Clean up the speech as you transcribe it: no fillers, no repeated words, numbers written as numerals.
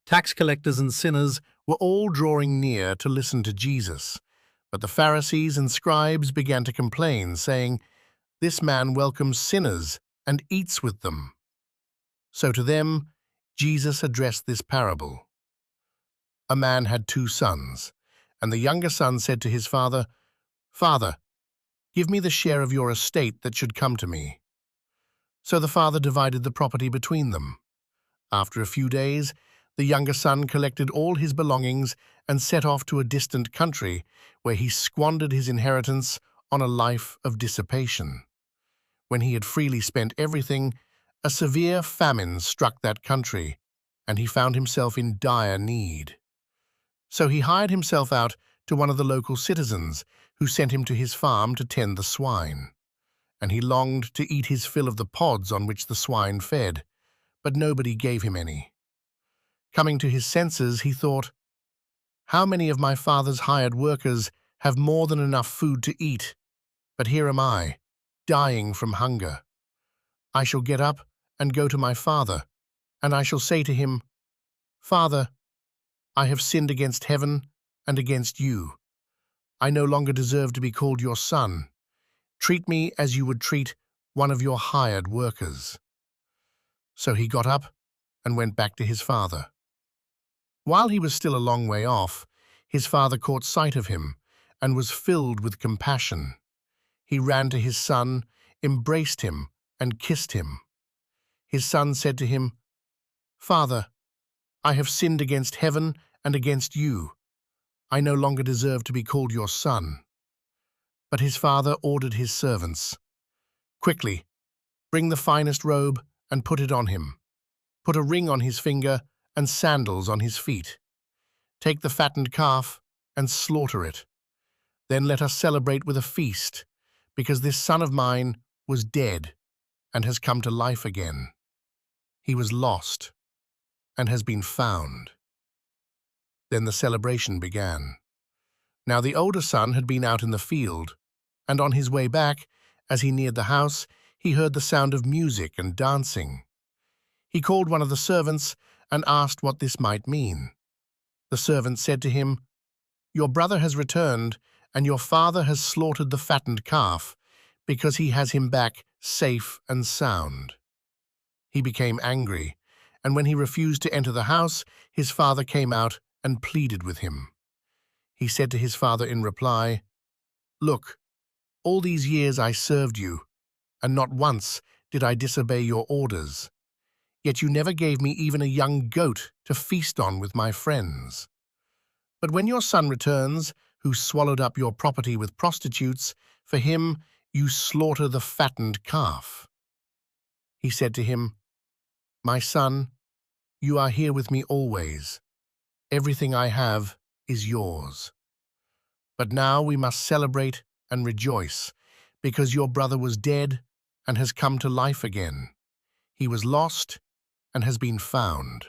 Tax collectors and sinners were all drawing near to listen to Jesus. But the Pharisees and scribes began to complain, saying, "This man welcomes sinners and eats with them." So to them, Jesus addressed this parable. A man had 2 sons, and the younger son said to his father, "Father, give me the share of your estate that should come to me." So the father divided the property between them. After a few days, the younger son collected all his belongings and set off to a distant country, where he squandered his inheritance on a life of dissipation. When he had freely spent everything, a severe famine struck that country, and he found himself in dire need. So he hired himself out to one of the local citizens, who sent him to his farm to tend the swine. And he longed to eat his fill of the pods on which the swine fed, but nobody gave him any. Coming to his senses, he thought, "How many of my father's hired workers have more than enough food to eat? But here am I, dying from hunger. I shall get up and go to my father, and I shall say to him, 'Father, I have sinned against heaven and against you. I no longer deserve to be called your son. Treat me as you would treat one of your hired workers.' So he got up and went back to his father. While he was still a long way off, his father caught sight of him and was filled with compassion. He ran to his son, embraced him, and kissed him. His son said to him, 'Father, I have sinned against heaven and against you. I no longer deserve to be called your son.' But his father ordered his servants, 'Quickly, bring the finest robe and put it on him. Put a ring on his finger and sandals on his feet. Take the fattened calf and slaughter it. Then let us celebrate with a feast, because this son of mine was dead and has come to life again. He was lost and has been found.' Then the celebration began. Now the older son had been out in the field, and on his way back, as he neared the house, he heard the sound of music and dancing. He called one of the servants and asked what this might mean. The servant said to him, 'Your brother has returned, and your father has slaughtered the fattened calf, because he has him back safe and sound.' He became angry, and when he refused to enter the house, his father came out and pleaded with him. He said to his father in reply, 'Look, all these years I served you, and not once did I disobey your orders. Yet you never gave me even a young goat to feast on with my friends. But when your son returns, who swallowed up your property with prostitutes, for him you slaughter the fattened calf.' He said to him, 'My son, you are here with me always. Everything I have is yours. But now we must celebrate and rejoice, because your brother was dead and has come to life again. He was lost and has been found.'